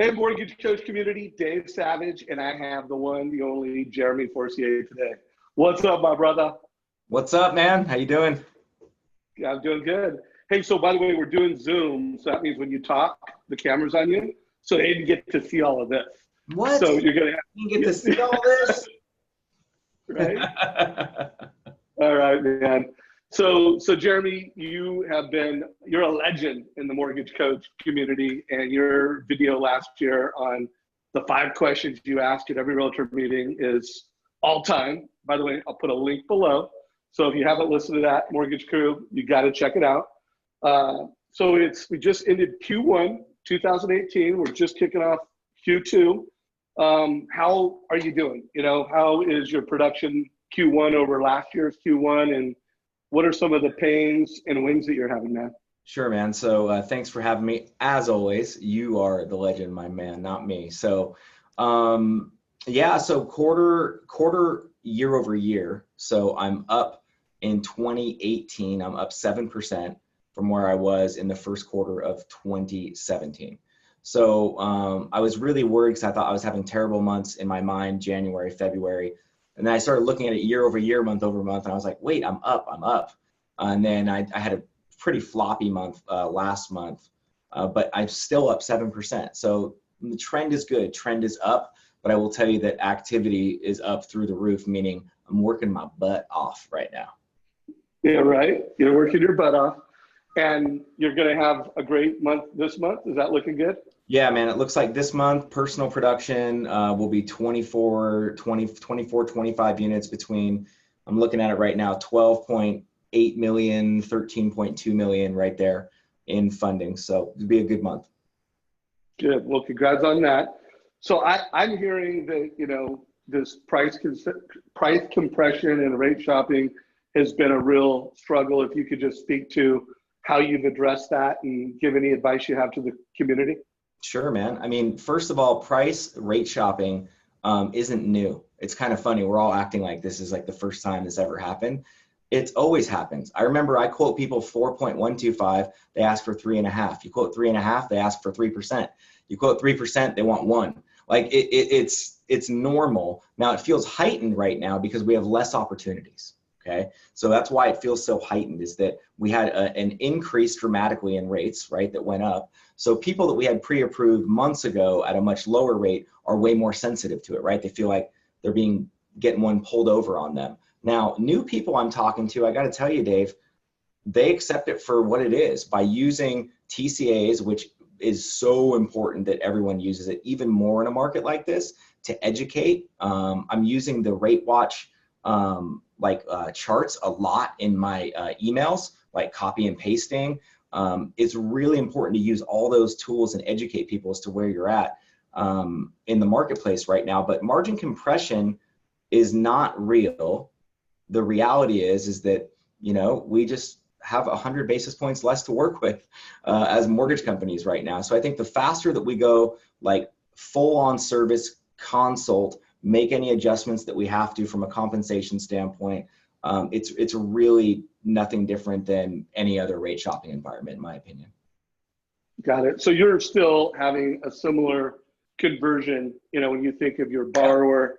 Hey, Mortgage Coach community, Dave Savage, and I have the one, the only Jeremy Forcier today. What's up, my brother? What's up, man? How you doing? Yeah, I'm doing good. Hey, so by the way, we're doing Zoom, so that means when you talk, the camera's on you, so they didn't get to see all of this. What? So you're gonna You get to see all this? right? All right, man. So Jeremy, you're a legend in the Mortgage Coach community, and your video last year on the 5 questions you asked at every realtor meeting is all time. By the way, I'll put a link below. So if you haven't listened to that, Mortgage Crew, you got to check it out. So we just ended Q1 2018. We're just kicking off Q2. How are you doing? How is your production Q1 over last year's Q1, and what are some of the pains and wins that you're having, man? Sure, man. So thanks for having me. As always, you are the legend, my man, not me. So yeah, so quarter year over year. So I'm up in 2018. I'm up 7% from where I was in the first quarter of 2017. So I was really worried because I thought I was having terrible months in my mind, January, February. And then I started looking at it year over year, month over month, and I was like, wait, I'm up. And then I had a pretty floppy month last month, but I'm still up 7%. So the trend is good, trend is up, but I will tell you that activity is up through the roof, meaning I'm working my butt off right now. Yeah, right. You're working your butt off, and you're going to have a great month this month. Is that looking good? Yeah, man, it looks like this month personal production will be 24, 25 units between, I'm looking at it right now, 12.8 million, 13.2 million right there in funding. So it'll be a good month. Good. Well, congrats on that. So I'm hearing that, this price compression and rate shopping has been a real struggle. If you could just speak to how you've addressed that and give any advice you have to the community. Sure, man. I mean, first of all, price rate shopping isn't new. It's kind of funny. We're all acting like this is like the first time this ever happened. It always happens. I remember I quote people 4.125, they ask for 3.5. You quote 3.5, they ask for 3%. You quote 3%, they want 1. Like it's normal. Now it feels heightened right now because we have less opportunities. Okay, so that's why it feels so heightened, is that we had an increase dramatically in rates, right, that went up. So people that we had pre-approved months ago at a much lower rate are way more sensitive to it, right? They feel like they're getting one pulled over on them. Now, new people I'm talking to, I got to tell you, Dave, they accept it for what it is by using TCAs, which is so important that everyone uses it even more in a market like this to educate. I'm using the Rate Watch charts a lot in my emails, like copy and pasting. It's really important to use all those tools and educate people as to where you're at in the marketplace right now. But margin compression is not real. The reality is that, we just have 100 basis points less to work with as mortgage companies right now. So I think the faster that we go like full on service consult, make any adjustments that we have to from a compensation standpoint, it's really nothing different than any other rate shopping environment, in my opinion. Got it. So you're still having a similar conversion, when you think of your borrower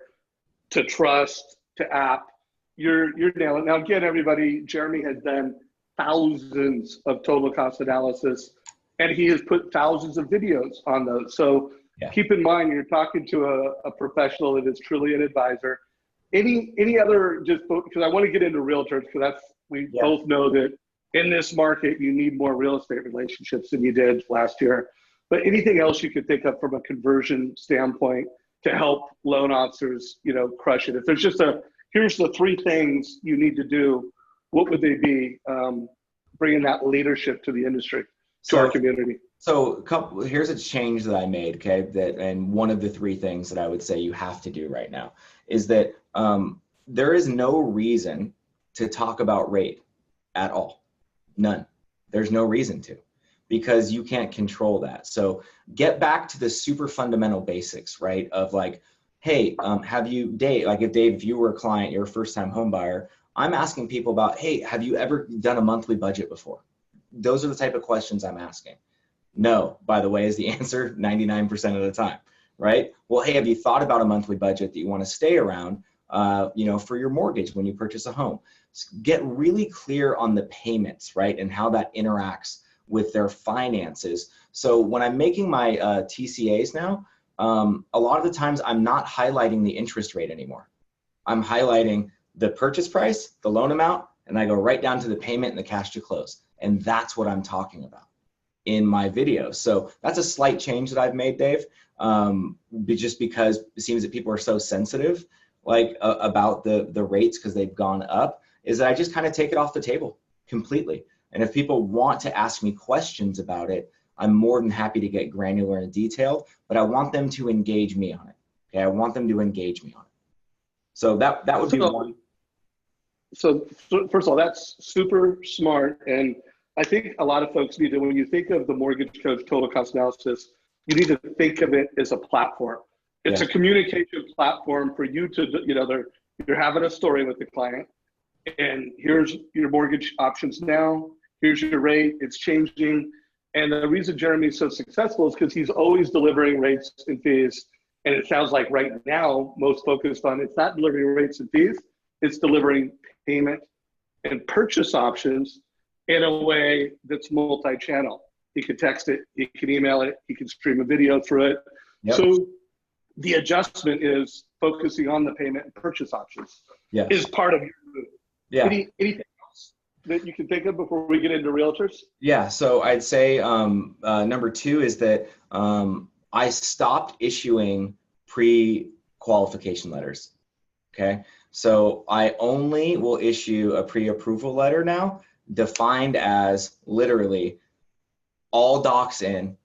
to trust to app, you're nailing. Now again, everybody, Jeremy has done thousands of total cost analysis, and he has put thousands of videos on those. So yeah. Keep in mind, you're talking to a professional that is truly an advisor. Any other, just because I want to get into realtors, because we both know that in this market, you need more real estate relationships than you did last year. But anything else you could think of from a conversion standpoint to help loan officers, crush it? If there's just here's the 3 things you need to do, what would they be, bringing that leadership to the industry, to our community? So here's a change that I made, okay? And one of the 3 things that I would say you have to do right now is that there is no reason to talk about rate at all. None. There's no reason to, because you can't control that. So get back to the super fundamental basics, right? Of like, hey, Dave, if you were a client, you're a first-time home buyer, I'm asking people about, hey, have you ever done a monthly budget before? Those are the type of questions I'm asking. No, by the way, is the answer 99% of the time, right? Well, hey, have you thought about a monthly budget that you want to stay around, for your mortgage when you purchase a home? Get really clear on the payments, right? And how that interacts with their finances. So when I'm making my TCAs now, a lot of the times I'm not highlighting the interest rate anymore. I'm highlighting the purchase price, the loan amount, and I go right down to the payment and the cash to close. And that's what I'm talking about in my video. So that's a slight change that I've made, Dave, just because it seems that people are so sensitive about the rates because they've gone up, is that I just kind of take it off the table completely. And if people want to ask me questions about it, I'm more than happy to get granular and detailed, but I want them to engage me on it. Okay, I want them to engage me on it. So that would be one. So first of all, that's super smart. And I think a lot of folks need to, when you think of the mortgage coach total cost analysis, you need to think of it as a platform. It's a communication platform for you to, you're having a story with the client, and here's your mortgage options now. Here's your rate. It's changing. And the reason Jeremy's so successful is because he's always delivering rates and fees. And it sounds like right now, most focused on, it's not delivering rates and fees, it's delivering payment and purchase options in a way that's multi-channel. He can text it, he can email it, he can stream a video through it. Yep. So the adjustment is focusing on the payment and purchase options is part of your move. Yeah. Anything else that you can think of before we get into realtors? Yeah, so I'd say number two is that I stopped issuing pre-qualification letters, okay? So I only will issue a pre-approval letter now, defined as literally all docs in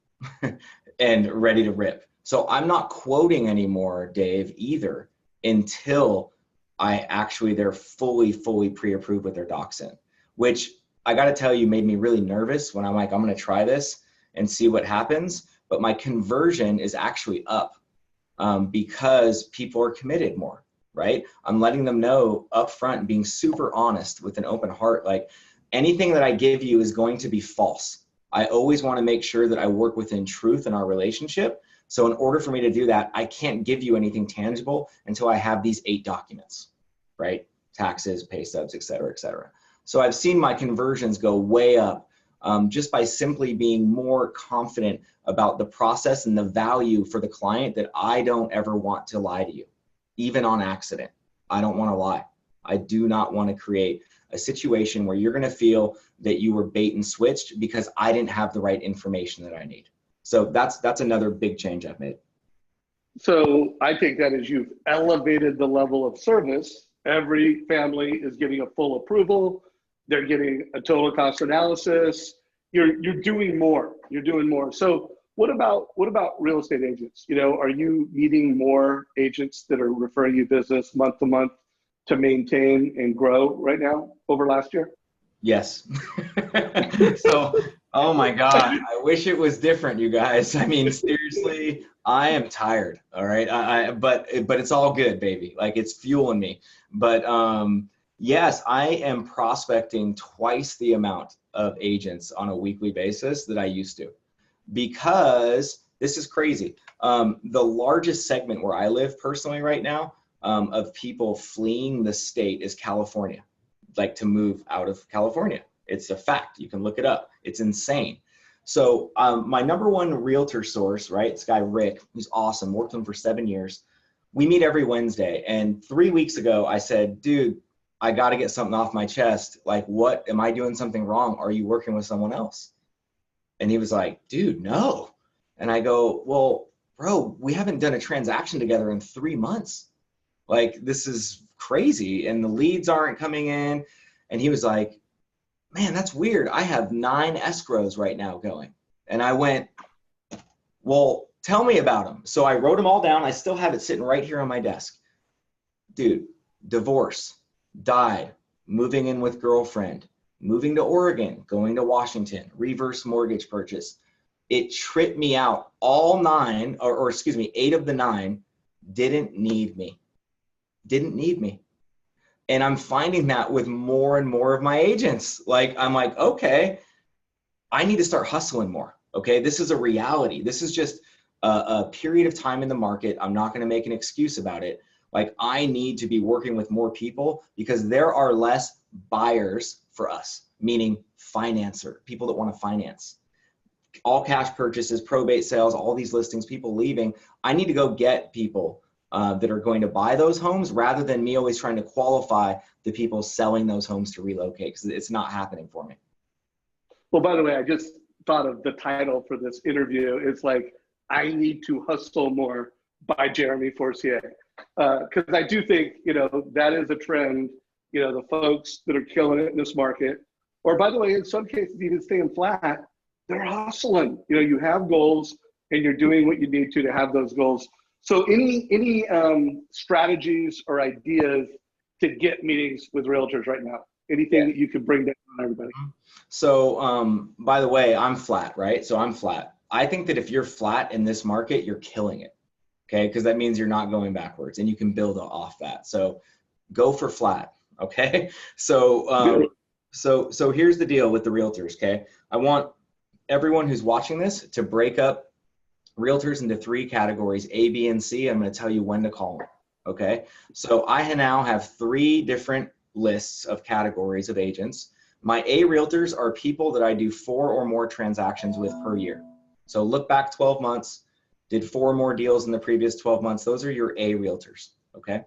and ready to rip. So I'm not quoting anymore, Dave, either, until they're fully pre-approved with their docs in, which I got to tell you made me really nervous when I'm like, I'm going to try this and see what happens. But my conversion is actually up because people are committed more, right? I'm letting them know up front, being super honest with an open heart, like anything that I give you is going to be false. I always want to make sure that I work within truth in our relationship. So in order for me to do that, I can't give you anything tangible until I have these 8 documents, right? Taxes, pay stubs, et cetera, et cetera. So I've seen my conversions go way up just by simply being more confident about the process and the value for the client, that I don't ever want to lie to you, even on accident. I don't want to lie. I do not want to create a situation where you're going to feel that you were bait and switched because I didn't have the right information that I need. So that's another big change I've made. So I take that as you've elevated the level of service. Every family is getting a full approval. They're getting a total cost analysis. You're doing more. You're doing more. So what about real estate agents? Are you needing more agents that are referring you business month to month to maintain and grow right now over last year? Yes. So, oh my God, I wish it was different, you guys. I mean, seriously, I am tired. All right. But it's all good, baby. Like, it's fueling me. But yes, I am prospecting twice the amount of agents on a weekly basis that I used to, because this is crazy. The largest segment where I live personally right now of people fleeing the state is California, like to move out of California. It's a fact. You can look it up. It's insane. So my number one realtor source, right, this guy Rick, who's awesome, worked with him for 7 years. We meet every Wednesday. And 3 weeks ago, I said, dude, I got to get something off my chest. Like, what, am I doing something wrong? Are you working with someone else? And he was like, dude, no. And I go, well, bro, we haven't done a transaction together in 3 months. Like, this is crazy. And the leads aren't coming in. And he was like, man, that's weird. I have 9 escrows right now going. And I went, well, tell me about them. So I wrote them all down. I still have it sitting right here on my desk. Dude, divorce, died, moving in with girlfriend, moving to Oregon, going to Washington, reverse mortgage purchase. It tripped me out. All 9, or excuse me, 8 of the 9 didn't need me. Didn't need me. And I'm finding that with more and more of my agents. Like, I'm like, okay, I need to start hustling more. Okay, this is a reality. This is just a period of time in the market. I'm not going to make an excuse about it. Like, I need to be working with more people because there are less buyers for us, meaning people that want to finance. All cash purchases, probate sales, all these listings, people leaving. I need to go get people that are going to buy those homes rather than me always trying to qualify the people selling those homes to relocate, because it's not happening for me. Well, by the way, I just thought of the title for this interview. It's like, I Need to Hustle More by Jeremy Forcier. Because I do think, that is a trend. The folks that are killing it in this market, or by the way, in some cases, even staying flat, they're hustling. You have goals and you're doing what you need to have those goals. So any strategies or ideas to get meetings with realtors right now? Anything that you could bring down on everybody? So by the way, I'm flat, right? So I'm flat. I think that if you're flat in this market, you're killing it. Okay, because that means you're not going backwards, and you can build off that. So go for flat. Okay. So so here's the deal with the realtors. Okay, I want everyone who's watching this to break up realtors into 3 categories, A, B, and C. I'm going to tell you when to call them. Okay. So I now have 3 different lists of categories of agents. My A realtors are people that I do 4 or more transactions with per year. So look back 12 months, did 4 more deals in the previous 12 months. Those are your A realtors. Okay.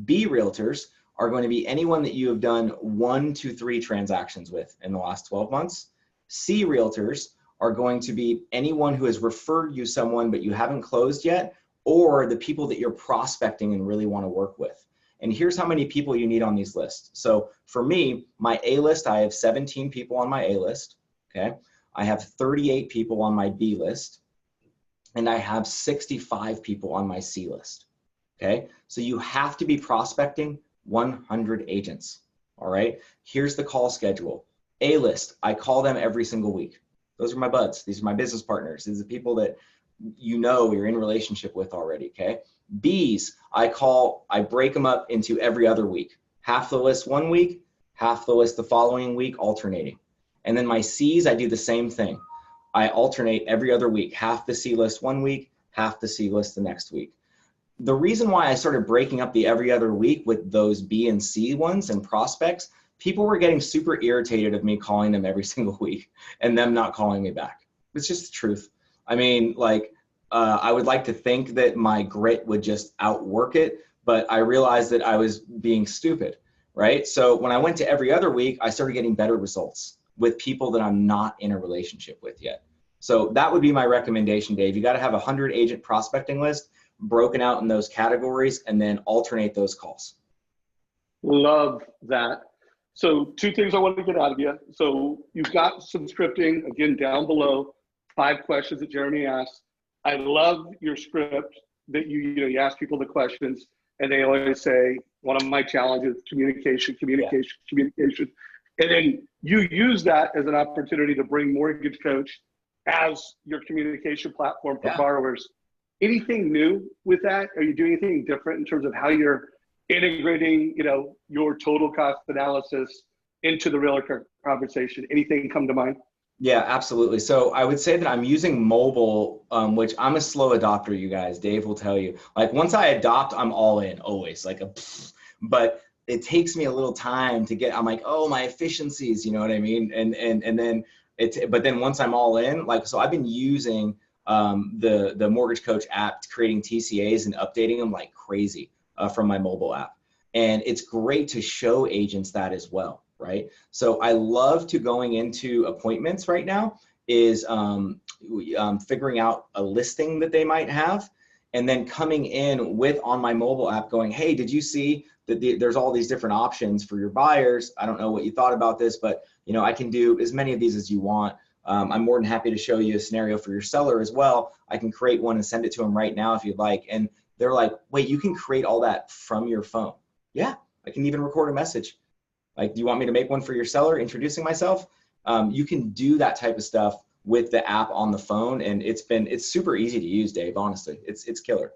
B realtors are going to be anyone that you have done 1 to 3 transactions with in the last 12 months. C realtors are going to be anyone who has referred you someone but you haven't closed yet, or the people that you're prospecting and really want to work with. And here's how many people you need on these lists. So for me, my A list, I have 17 people on my A list. Okay. I have 38 people on my B list, and I have 65 people on my C list. Okay. So you have to be prospecting 100 agents. All right. Here's the call schedule. A list, I call them every single week. Those are my buds. These are my business partners. These are the people that you're in relationship with already. Okay. B's, I break them up into every other week. Half the list one week, half the list the following week, alternating. And then my C's, I do the same thing. I alternate every other week, half the C list one week, half the C list the next week. The reason why I started breaking up the every other week with those B and C ones and prospects, people were getting super irritated of me calling them every single week and them not calling me back. It's just the truth. I mean, I would like to think that my grit would just outwork it, but I realized that I was being stupid, right? So when I went to every other week, I started getting better results with people that I'm not in a relationship with yet. So that would be my recommendation, Dave. You got to have a 100 agent prospecting list broken out in those categories and then alternate those calls. Love that. So 2 things I want to get out of you. So you've got some scripting, again, down below, 5 questions that Jeremy asked. I love your script that you ask people the questions and they always say, one of my challenges, communication. And then you use that as an opportunity to bring Mortgage Coach as your communication platform for borrowers. Anything new with that? Are you doing anything different in terms of how you're integrating, your total cost analysis into the realtor conversation? Anything come to mind? Yeah, absolutely. So I would say that I'm using mobile, which I'm a slow adopter, you guys. Dave will tell you. Like, once I adopt, I'm all in, always. But it takes me a little time to get. I'm like, oh, my efficiencies, you know what I mean? And then but then once I'm all in, so I've been using the Mortgage Coach app, creating TCAs and updating them like crazy from my mobile app, and it's great to show agents that as well. Right. So I love to going into appointments right now is figuring out a listing that they might have, and then coming in with on my mobile app going, hey, did you see that there's all these different options for your buyers? I don't know what you thought about this, but I can do as many of these as you want. I'm more than happy to show you a scenario for your seller as well. I can create one and send it to them right now if you'd like. And they're like, wait, you can create all that from your phone? Yeah, I can even record a message. Like, do you want me to make one for your seller introducing myself? You can do that type of stuff with the app on the phone, and it's super easy to use, Dave. Honestly, it's killer.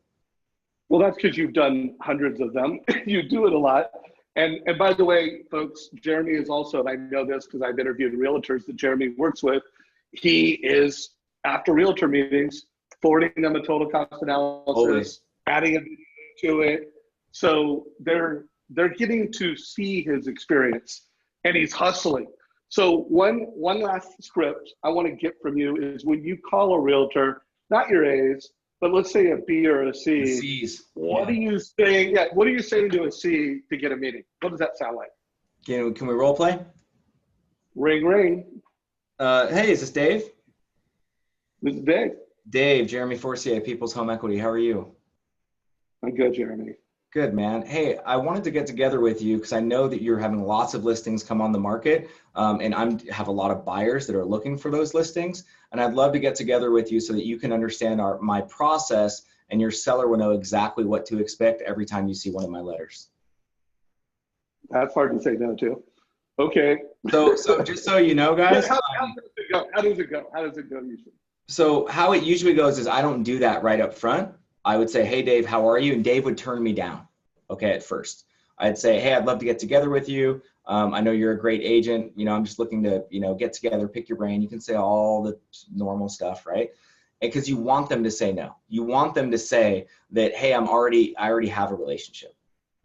Well, that's because you've done hundreds of them. You do it a lot. And by the way, folks, Jeremy is also, and I know this because I've interviewed realtors that Jeremy works with, he is, after realtor meetings, forwarding them a total cost analysis, Always. adding a video to it. So they're getting to see his experience, and he's hustling. So one last script I want to get from you is when you call a realtor, not your A's, but let's say a B or a C. The C's. What are you saying? Yeah, what are you saying to a C to get a meeting? What does that sound like? Can we role play? Ring, ring. Hey, is this Dave? This is Dave. Dave, Jeremy Forcier, People's Home Equity. How are you? I'm good, Jeremy. Good, man. Hey, I wanted to get together with you because I know that you're having lots of listings come on the market, and I have a lot of buyers that are looking for those listings. And I'd love to get together with you so that you can understand my process, and your seller will know exactly what to expect every time you see one of my letters. That's hard to say no to. Okay. So just so you know, guys. How does it go? How does it go? How does it go usually? So how it usually goes is I don't do that right up front. I would say, hey, Dave, how are you? And Dave would turn me down, okay, at first. I'd say, hey, I'd love to get together with you. I know you're a great agent. I'm just looking to, get together, pick your brain. You can say all the normal stuff, right? Because you want them to say no. You want them to say that, hey, I already have a relationship,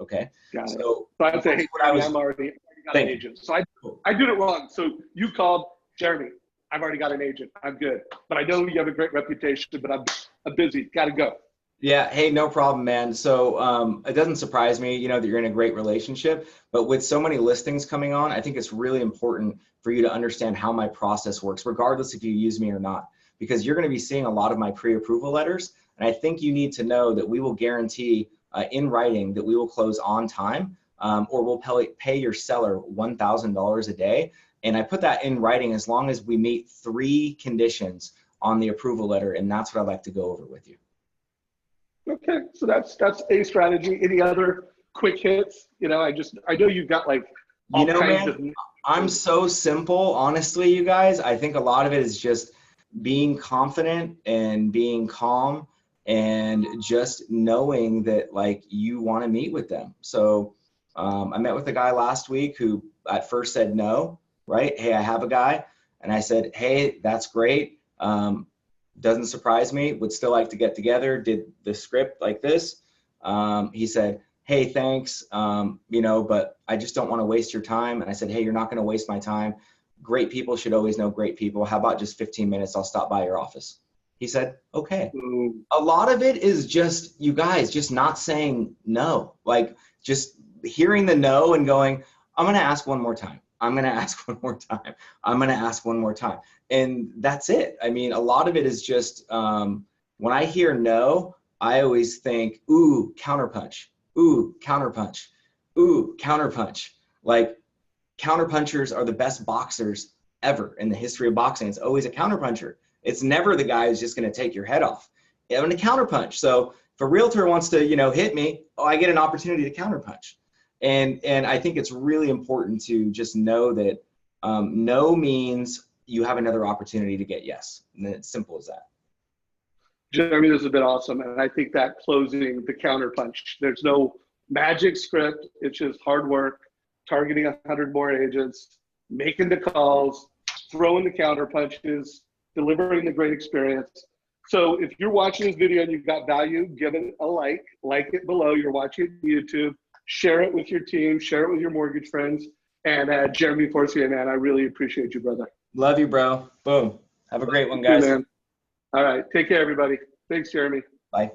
okay? Got it. So I'd say, hey, I'm already got an agent. So I did it wrong. So you called Jeremy. I've already got an agent. I'm good. But I know you have a great reputation, but I'm busy. Got to go. Yeah. Hey, no problem, man. So it doesn't surprise me, that you're in a great relationship, but with so many listings coming on, I think it's really important for you to understand how my process works, regardless if you use me or not, because you're going to be seeing a lot of my pre-approval letters. And I think you need to know that we will guarantee in writing that we will close on time, or we'll pay your seller $1,000 a day. And I put that in writing as long as we meet 3 conditions on the approval letter. And that's what I'd like to go over with you. Okay, so that's a strategy. Any other quick hits? I know you've got like all kinds of. I'm so simple, honestly, you guys. I think a lot of it is just being confident and being calm and just knowing that like you want to meet with them. So I met with a guy last week who at first said no, right? Hey, I have a guy. And I said, hey, that's great. Doesn't surprise me, would still like to get together, did the script like this. He said, hey, thanks, but I just don't want to waste your time. And I said, hey, you're not going to waste my time. Great people should always know great people. How about just 15 minutes? I'll stop by your office. He said, okay. A lot of it is just, you guys, just not saying no. Like just hearing the no and going, I'm going to ask one more time. I'm going to ask one more time. I'm going to ask one more time. And that's it. I mean, a lot of it is just, when I hear no, I always think, ooh, counterpunch, ooh, counterpunch, ooh, counterpunch. Like counterpunchers are the best boxers ever in the history of boxing. It's always a counterpuncher. It's never the guy who's just going to take your head off. I'm going to counterpunch. So if a realtor wants to, hit me, I get an opportunity to counterpunch. And I think it's really important to just know that no means you have another opportunity to get yes. And it's simple as that. Jeremy, this has been awesome. And I think that closing the counterpunch, there's no magic script. It's just hard work, targeting 100 more agents, making the calls, throwing the counterpunches, delivering the great experience. So if you're watching this video and you've got value, give it a like it below. You're watching YouTube. Share it with your team, share it with your mortgage friends. And Jeremy Forcier, man, I really appreciate you, brother. Love you, bro. Boom. Have a great one, guys. Man. All right. Take care, everybody. Thanks, Jeremy. Bye.